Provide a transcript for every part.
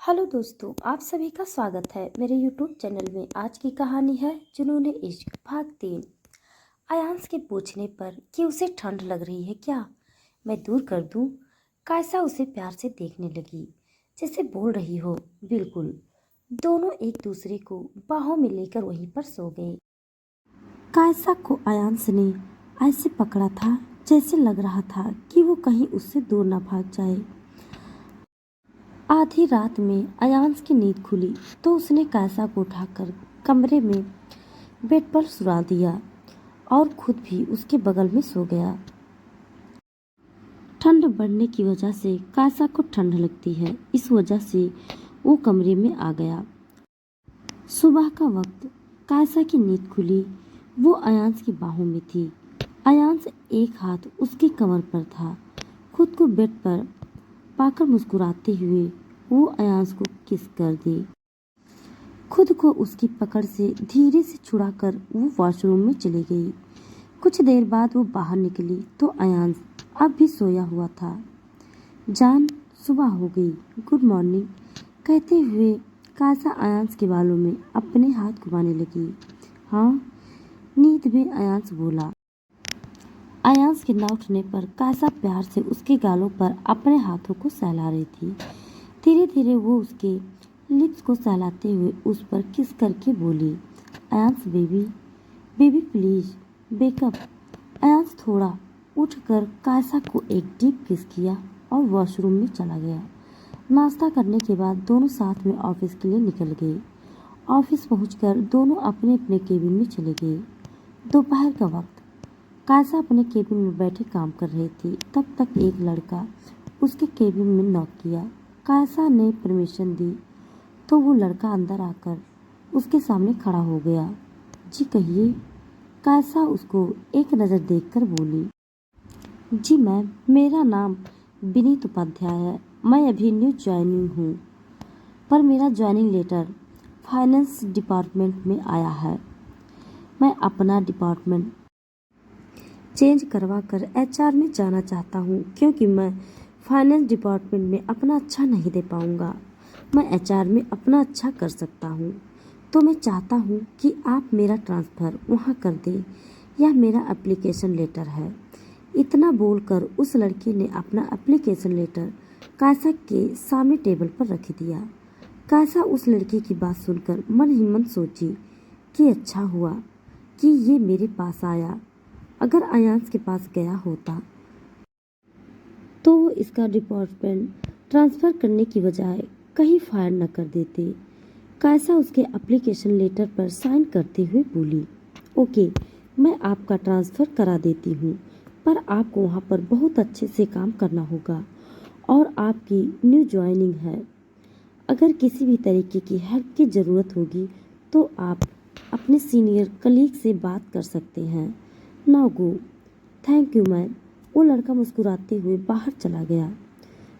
Hello दोस्तों, आप सभी का स्वागत है मेरे यूट्यूब चैनल में। आज की कहानी है जुनून इश्क भाग 3। अयांश के पूछने पर कि उसे ठंड लग रही है क्या, मैं दूर कर दूं। कायसा उसे प्यार से देखने लगी, जैसे बोल रही हो बिल्कुल। दोनों एक दूसरे को बाहों में लेकर वहीं पर सो गए। कायसा को अयांश ने ऐसे पकड़ा था जैसे लग रहा था कि वो कहीं उससे दूर ना भाग जाए। आधी रात में अयांश की नींद खुली तो उसने कायसा को उठाकर कमरे में बेड पर सुला दिया और खुद भी उसके बगल में सो गया। ठंड बढ़ने की वजह से कायसा को ठंड लगती है, इस वजह से वो कमरे में आ गया। सुबह का वक्त कायसा की नींद खुली, वो अयांश की बाहों में थी। अयांश एक हाथ उसके कमर पर था। खुद को बेड पर पाकर मुस्कुराते हुए वो अयांश को किस कर दी। खुद को उसकी पकड़ से धीरे से छुड़ाकर वो वॉशरूम में चली गई। कुछ देर बाद वो बाहर निकली तो अयांश अब भी सोया हुआ था। जान, सुबह हो गई, गुड मॉर्निंग कहते हुए कायसा अयांश के बालों में अपने हाथ घुमाने लगी। हाँ, नींद में अयांश बोला। अयांश के न उठने पर कायसा प्यार से उसके गालों पर अपने हाथों को सहला रही थी। धीरे धीरे वो उसके लिप्स को सहलाते हुए उस पर किस करके बोली, Ayansh baby, baby please wake up. Ayansh थोड़ा उठकर कायसा को एक डीप किस किया और वॉशरूम में चला गया। नाश्ता करने के बाद दोनों साथ में ऑफिस के लिए निकल गए। ऑफिस पहुंचकर दोनों अपने अपने केबिन में चले गए। दोपहर का वक्त, कायसा अपने केबिन में बैठे काम कर रही थी। तब तक एक लड़का उसके केबिन में नॉक किया। कायसा ने परमिशन दी तो वो लड़का अंदर आकर उसके सामने खड़ा हो गया। जी कहिए, कायसा उसको एक नज़र देखकर बोली। जी मैम, मेरा नाम विनीत उपाध्याय है। मैं अभी न्यू ज्वाइनिंग हूँ, पर मेरा ज्वाइनिंग लेटर फाइनेंस डिपार्टमेंट में आया है। मैं अपना डिपार्टमेंट चेंज करवा कर HR में जाना चाहता हूँ, क्योंकि मैं फाइनेंस डिपार्टमेंट में अपना अच्छा नहीं दे पाऊँगा। मैं HR में अपना अच्छा कर सकता हूँ, तो मैं चाहता हूँ कि आप मेरा ट्रांसफ़र वहाँ कर दें। यह मेरा एप्लीकेशन लेटर है। इतना बोलकर उस लड़के ने अपना एप्लीकेशन लेटर कायसा के सामने टेबल पर रख दिया। कायसा उस लड़के की बात सुनकर मन ही मन सोची कि अच्छा हुआ कि ये मेरे पास आया। अगर अयांश के पास गया होता तो वो इसका डिपार्टमेंट ट्रांसफ़र करने की बजाय कहीं फायर न कर देते। कायसा उसके एप्लीकेशन लेटर पर साइन करते हुए बोली, ओके, मैं आपका ट्रांसफ़र करा देती हूँ, पर आपको वहाँ पर बहुत अच्छे से काम करना होगा और आपकी न्यू ज्वाइनिंग है। अगर किसी भी तरीके की हेल्प की ज़रूरत होगी तो आप अपने सीनियर कलीग से बात कर सकते हैं। Now go. Thank you ma'am. वो लड़का मुस्कुराते हुए बाहर चला गया।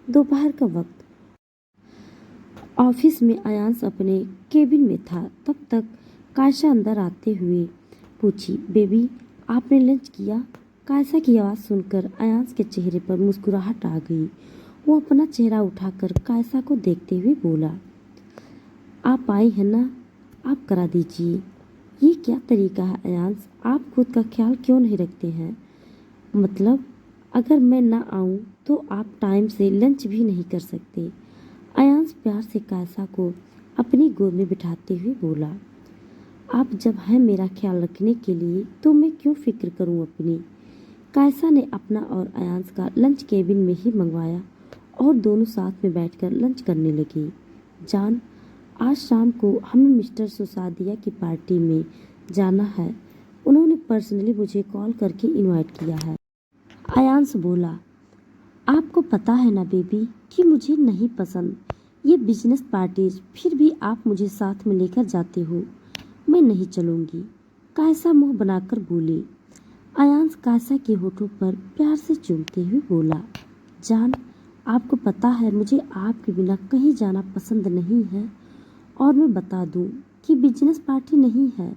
दोपहर का वक्त, ऑफिस में अयांश अपने केबिन में था। तब तक कायसा अंदर आते हुए पूछी, बेबी आपने लंच किया? कायसा की आवाज़ सुनकर अयांश के चेहरे पर मुस्कुराहट आ गई। वो अपना चेहरा उठाकर कायसा को देखते हुए बोला, आप आई हैं ना, आप करा दीजिए। ये क्या तरीका है अयांश, आप खुद का ख्याल क्यों नहीं रखते हैं? मतलब अगर मैं ना आऊँ तो आप टाइम से लंच भी नहीं कर सकते। अयांश प्यार से कायसा को अपनी गोद में बिठाते हुए बोला, आप जब हैं मेरा ख्याल रखने के लिए तो मैं क्यों फिक्र करूं अपनी। कायसा ने अपना और अयांश का लंच केबिन में ही मंगवाया और दोनों साथ में बैठकर लंच करने लगे। जान, आज शाम को हमें मिस्टर सुसादिया की पार्टी में जाना है। उन्होंने पर्सनली मुझे कॉल करके इनवाइट किया है। अयांश बोला, आपको पता है ना बेबी कि मुझे नहीं पसंद ये बिजनेस पार्टीज, फिर भी आप मुझे साथ में लेकर जाते हो। मैं नहीं चलूँगी। कायसा मुंह बनाकर बोली। अयांश कायसा के होठों पर प्यार से चूमते हुए बोला, जान, आपको पता है मुझे आपके बिना कहीं जाना पसंद नहीं है। और मैं बता दूं कि बिजनेस पार्टी नहीं है,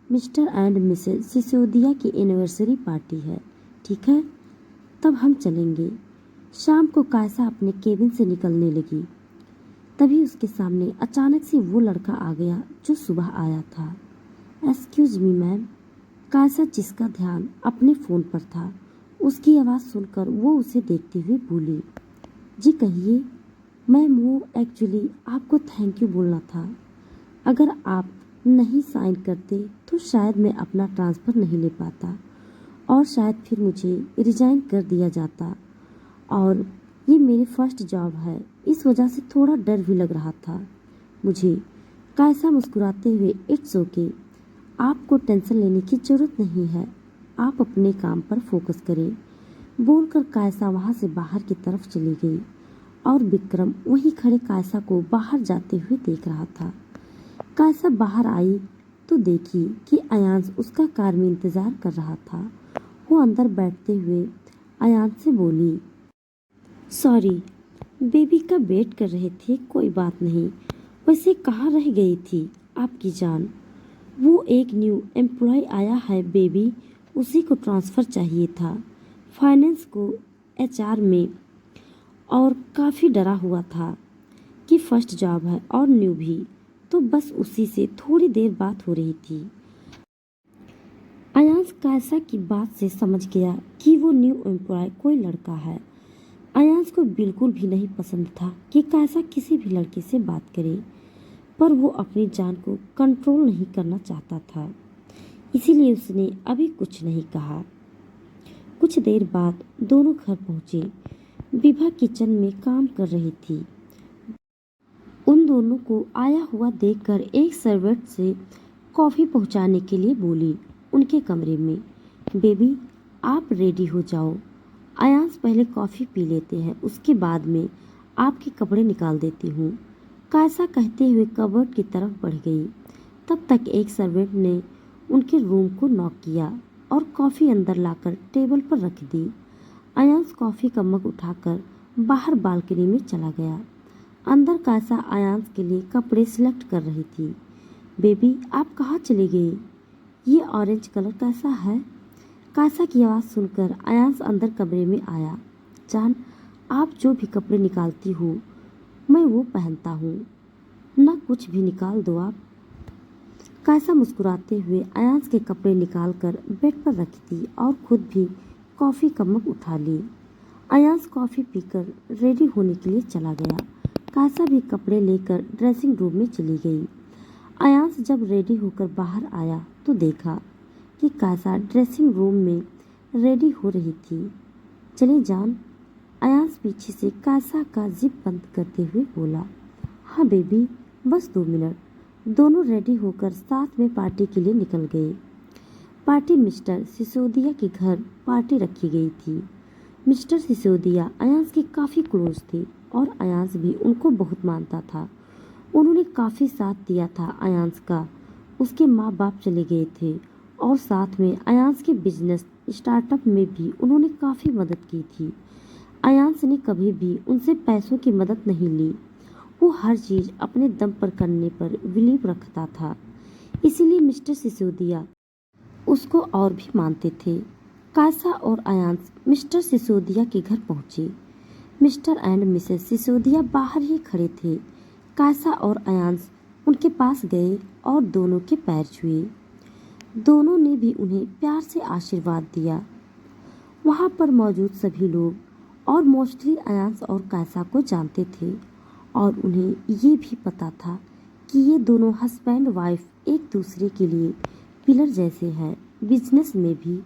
मिस्टर एंड मिसेज सिसोदिया की एनिवर्सरी पार्टी है, ठीक है? तब हम चलेंगे। शाम को कायसा अपने केबिन से निकलने लगी। तभी उसके सामने अचानक से वो लड़का आ गया जो सुबह आया था। Excuse me ma'am. कायसा, जिसका ध्यान अपने फ़ोन पर था, उसकी आवाज़ सुनकर वो उसे देखते हुए बोली, जी कहिए। मैम, वो एक्चुअली आपको थैंक यू बोलना था। अगर आप नहीं साइन करते तो शायद मैं अपना ट्रांसफ़र नहीं ले पाता और शायद फिर मुझे रिज़ाइन कर दिया जाता, और ये मेरी फर्स्ट जॉब है, इस वजह से थोड़ा डर भी लग रहा था मुझे। कायसा मुस्कुराते हुए, इट्स ओके, आपको टेंशन लेने की ज़रूरत नहीं है, आप अपने काम पर फोकस करें, बोलकर कायसा वहाँ से बाहर की तरफ चली गई और विक्रम वहीं खड़े कायसा को बाहर जाते हुए देख रहा था। कायसा बाहर आई तो देखी कि अयांश उसका कार में इंतजार कर रहा था। वो अंदर बैठते हुए अयांश से बोली, सॉरी, बेबी का वेट कर रहे थे, कोई बात नहीं। वैसे कहाँ रह गई थी आपकी जान? वो एक न्यू एम्प्लॉय आया है बेबी, उसी को ट्रांसफ़र चाहिए था फाइनेंस को एचआर में, और काफ़ी डरा हुआ था कि फर्स्ट जॉब है और न्यू भी, तो बस उसी से थोड़ी देर बात हो रही थी। अयांश कायसा की बात से समझ गया कि वो न्यू एम्प्लॉय कोई लड़का है। अयांश को बिल्कुल भी नहीं पसंद था कि कायसा किसी भी लड़के से बात करे, पर वो अपनी जान को कंट्रोल नहीं करना चाहता था, इसीलिए उसने अभी कुछ नहीं कहा। कुछ देर बाद दोनों घर पहुंचे। विभा किचन में काम कर रही थी। उन दोनों को आया हुआ देखकर एक सर्वेंट से कॉफ़ी पहुंचाने के लिए बोली उनके कमरे में, बेबी आप रेडी हो जाओ, अयांश पहले कॉफ़ी पी लेते हैं, उसके बाद में आपके कपड़े निकाल देती हूँ। कायसा कहते हुए कबर्ड की तरफ बढ़ गई। तब तक एक सर्वेंट ने उनके रूम को नॉक किया और कॉफ़ी अंदर लाकर टेबल पर रख दी। अयांश कॉफ़ी का मग उठाकर बाहर बालकनी में चला गया। अंदर कायसा अयांश के लिए कपड़े सिलेक्ट कर रही थी। बेबी आप कहाँ चली गई? ये ऑरेंज कलर कैसा है? कायसा की आवाज़ सुनकर अयांश अंदर कमरे में आया। जान, आप जो भी कपड़े निकालती हो मैं वो पहनता हूँ, ना कुछ भी निकाल दो आप। कायसा मुस्कुराते हुए अयांश के कपड़े निकालकर बेड पर रख दी और खुद भी कॉफ़ी का मग उठा ली। अयांश कॉफ़ी पीकर रेडी होने के लिए चला गया। कायसा भी कपड़े लेकर ड्रेसिंग रूम में चली गई। अयांश जब रेडी होकर बाहर आया तो देखा कि कायसा ड्रेसिंग रूम में रेडी हो रही थी। चले जान, अयांश पीछे से कायसा का जिप बंद करते हुए बोला। हाँ बेबी, बस 2 मिनट। दोनों रेडी होकर साथ में पार्टी के लिए निकल गए। पार्टी मिस्टर सिसोदिया के घर पार्टी रखी गई थी। मिस्टर सिसोदिया अयांश के काफ़ी क्लोज थे और अयांश भी उनको बहुत मानता था। उन्होंने काफ़ी साथ दिया था अयांश का। उसके माँ बाप चले गए थे और साथ में अयांश के बिजनेस स्टार्टअप में भी उन्होंने काफ़ी मदद की थी। अयांश ने कभी भी उनसे पैसों की मदद नहीं ली। वो हर चीज़ अपने दम पर करने पर बिलीव रखता था, इसीलिए मिस्टर सिसोदिया उसको और भी मानते थे। कायसा और अयांश मिस्टर सिसोदिया के घर पहुंचे। मिस्टर एंड मिसेस सिसोदिया बाहर ही खड़े थे। कायसा और अयांश उनके पास गए और दोनों के पैर छुए। दोनों ने भी उन्हें प्यार से आशीर्वाद दिया। वहाँ पर मौजूद सभी लोग और मोस्टली अयांश और कायसा को जानते थे और उन्हें ये भी पता था कि ये दोनों हस्बैंड वाइफ एक दूसरे के लिए पिलर जैसे हैं, बिजनेस में भी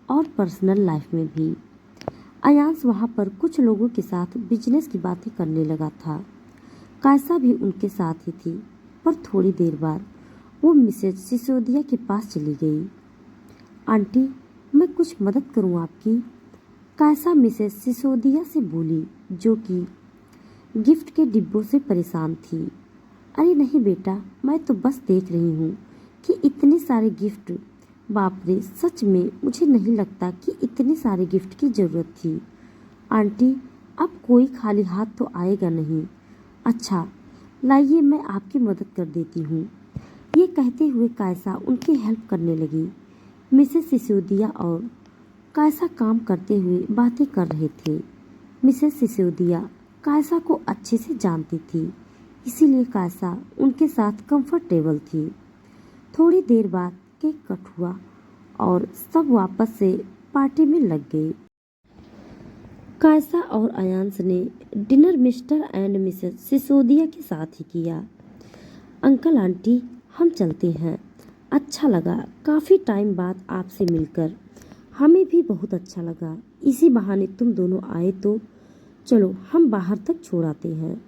और पर्सनल लाइफ में भी। अयांश वहाँ पर कुछ लोगों के साथ बिजनेस की बातें करने लगा था। कायसा भी उनके साथ ही थी, पर थोड़ी देर बाद वो मिसेज सिसोदिया के पास चली गई। आंटी, मैं कुछ मदद करूं आपकी? कायसा मिसेज सिसोदिया से बोली, जो कि गिफ्ट के डिब्बों से परेशान थी। अरे नहीं बेटा, मैं तो बस देख रही हूँ कि इतने सारे गिफ्ट, बाप रे, सच में मुझे नहीं लगता कि इतने सारे गिफ्ट की ज़रूरत थी। आंटी, अब कोई खाली हाथ तो आएगा नहीं। अच्छा, लाइए मैं आपकी मदद कर देती हूँ। ये कहते हुए कायसा उनकी हेल्प करने लगी। मिसेस सिसोदिया और कायसा काम करते हुए बातें कर रहे थे। मिसेस सिसोदिया कायसा को अच्छे से जानती थी, इसीलिए कायसा उनके साथ कंफर्टेबल थी। थोड़ी देर बाद केक कट हुआ और सब वापस से पार्टी में लग गए। कायसा और अयांश ने dinner mister and Mrs Sisodia के साथ ही किया। अंकल आंटी, हम चलते हैं। अच्छा लगा काफ़ी टाइम बाद आपसे मिलकर। हमें भी बहुत अच्छा लगा। इसी बहाने तुम दोनों आए तो चलो हम बाहर तक छोड़ आते हैं।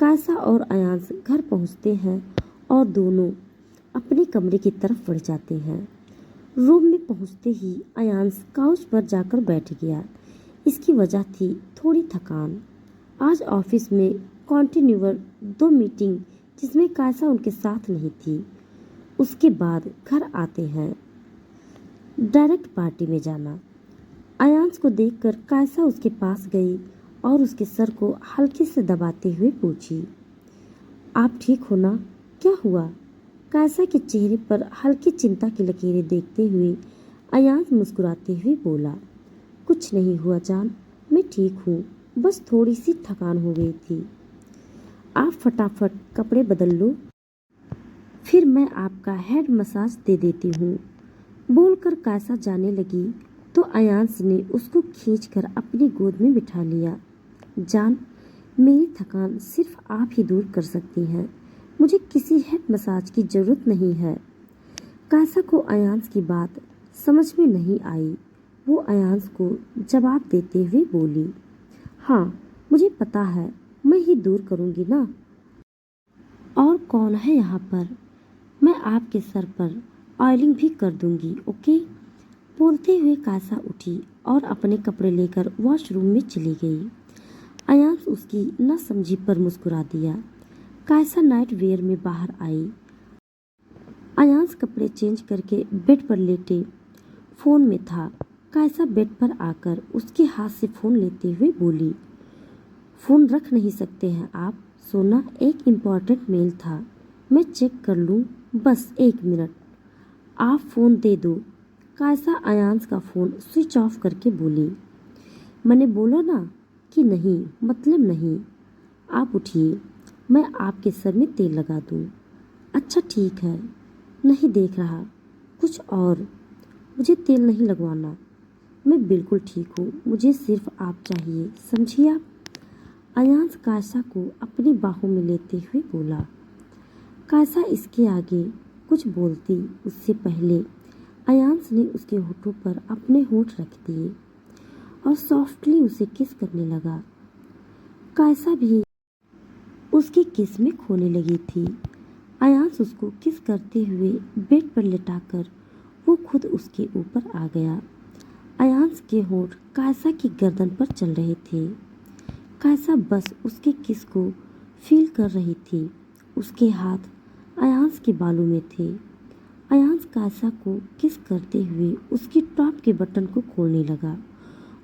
कायसा और अयांश घर पहुंचते हैं और दोनों अपने कमरे की तरफ बढ़ जाते हैं। रूम में पहुंचते ही अयांश काउच पर जाकर बैठ गया। इसकी वजह थी थोड़ी थकान। आज ऑफिस में कॉन्टिन्यूअर 2 मीटिंग जिसमें कायसा उनके साथ नहीं थी। उसके बाद घर आते हैं। डायरेक्ट पार्टी में जाना। अयांश को देखकर कायसा उसके पास गई और उसके सर को हल्के से दबाते हुए पूछी, आप ठीक हो ना? क्या हुआ? कायसा के चेहरे पर हल्की चिंता की लकीरें देखते हुए अयांश मुस्कुराते हुए बोला, कुछ नहीं हुआ जान, मैं ठीक हूँ, बस थोड़ी सी थकान हो गई थी। आप फटाफट कपड़े बदल लो, फिर मैं आपका हेड मसाज दे देती हूँ। बोलकर कायसा जाने लगी तो अयांश ने उसको खींचकर अपनी गोद में बिठा लिया। जान, मेरी थकान सिर्फ आप ही दूर कर सकती हैं। मुझे किसी हेड मसाज की जरूरत नहीं है। कायसा को अयांश की बात समझ में नहीं आई। वो अयांश को जवाब देते हुए बोली, हाँ मुझे पता है, मैं ही दूर करूँगी ना। और कौन है यहाँ पर? मैं आपके सर पर ऑयलिंग भी कर दूंगी, ओके? बोलते हुए कायसा उठी और अपने कपड़े लेकर वॉशरूम में चली गई। अयांश उसकी न समझी पर मुस्कुरा दिया। कायसा नाइट वेयर में बाहर आई। अयांश कपड़े चेंज करके बेड पर लेटे फोन में था। कायसा बेड पर आकर उसके हाथ से फोन लेते हुए बोली, फोन रख नहीं सकते हैं आप? सोना, एक इम्पॉर्टेंट मेल था, मैं चेक कर लूँ, बस 1 मिनट। आप फोन दे दो। कायसा अयांश का फोन स्विच ऑफ करके बोली, मैंने बोला ना कि नहीं मतलब नहीं। आप उठिए, मैं आपके सर में तेल लगा दूँ। अच्छा ठीक है, नहीं देख रहा कुछ और, मुझे तेल नहीं लगवाना, मैं बिल्कुल ठीक हूँ, मुझे सिर्फ आप चाहिए, समझिए आप? अयांश कायसा को अपनी बाहों में लेते हुए बोला। कायसा इसके आगे कुछ बोलती उससे पहले अयांश ने उसके होठों पर अपने होठ रख दिए और सॉफ्टली उसे किस करने लगा। कायसा भी उसके किस में खोने लगी थी। अयांश उसको किस करते हुए बेड पर लेटाकर वो खुद उसके ऊपर आ गया। अयांश के होठ कायसा की गर्दन पर चल रहे थे। कायसा बस उसके किस को फील कर रही थी। उसके हाथ अयांश के बालों में थे। अयांश कायसा को किस करते हुए उसकी टॉप के बटन को खोलने लगा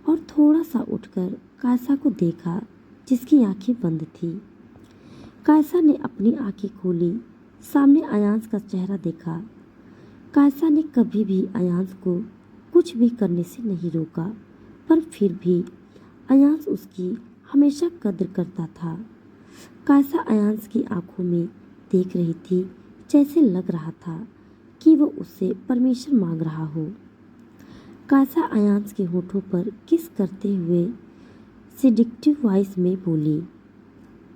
और थोड़ा सा उठकर कायसा को देखा जिसकी आंखें बंद थी। कायसा ने अपनी आंखें खोली, सामने अयांश का चेहरा देखा। कायसा ने कभी भी अयांश को कुछ भी करने से नहीं रोका, पर फिर भी अयांश उसकी हमेशा कद्र करता था। कायसा अयांश की आंखों में देख रही थी, जैसे लग रहा था कि वो उससे परमिशन मांग रहा हो। कायसा अयांश के होठों पर किस करते हुए सिडिक्टिव वॉइस में बोली,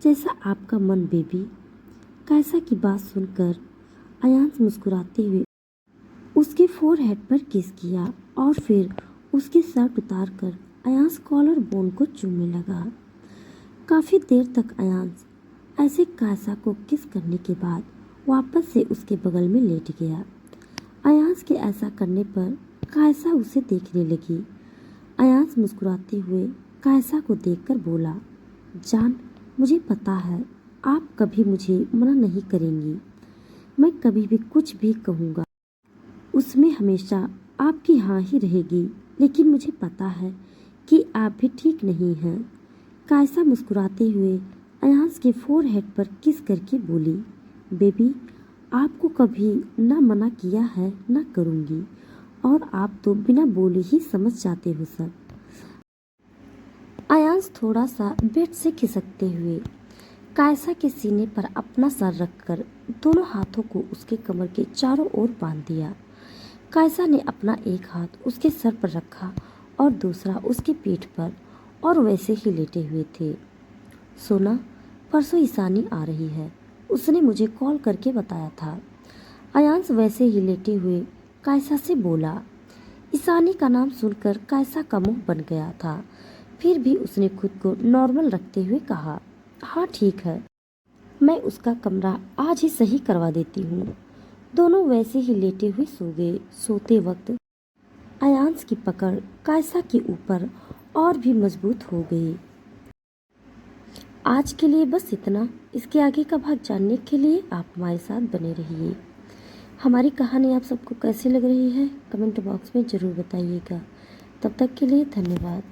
जैसा आपका मन बेबी। कायसा की बात सुनकर अयांश मुस्कुराते हुए उसके फोरहेड पर किस किया और फिर उसके शर्ट उतारकर अयांश कॉलर बोन को चूमने लगा। काफ़ी देर तक अयांश ऐसे कायसा को किस करने के बाद वापस से उसके बगल में लेट गया। अयांश के ऐसा करने पर कायसा उसे देखने लगी। अयांश मुस्कुराते हुए कायसा को देखकर बोला, जान, मुझे पता है आप कभी मुझे मना नहीं करेंगी। मैं कभी भी कुछ भी कहूँगा उसमें हमेशा आपकी हाँ ही रहेगी, लेकिन मुझे पता है कि आप भी ठीक नहीं हैं। कायसा मुस्कुराते हुए अयांश के फोरहेड पर किस करके बोली, बेबी, आपको कभी ना मना किया है ना करूँगी, और आप तो बिना बोले ही समझ जाते हो सब। अयांश थोड़ा सा बेड से खिसकते हुए कायसा के सीने पर अपना सर रखकर दोनों हाथों को उसके कमर के चारों ओर बांध दिया। कायसा ने अपना एक हाथ उसके सर पर रखा और दूसरा उसकी पीठ पर, और वैसे ही लेटे हुए थे। सोना, परसों ईशानी आ रही है, उसने मुझे कॉल करके बताया था। अयांश वैसे ही लेटे हुए कायसा से बोला। ईशानी का नाम सुनकर कायसा का मुंह बन गया था, फिर भी उसने खुद को नॉर्मल रखते हुए कहा, हाँ ठीक है, मैं उसका कमरा आज ही सही करवा देती हूँ। दोनों वैसे ही लेटे हुए सो गए। सोते वक्त अयांश की पकड़ कायसा के ऊपर और भी मजबूत हो गई। आज के लिए बस इतना। इसके आगे का भाग जानने के लिए आप हमारे साथ बने रहिए। हमारी कहानी आप सबको कैसी लग रही है कमेंट बॉक्स में ज़रूर बताइएगा। तब तक के लिए धन्यवाद।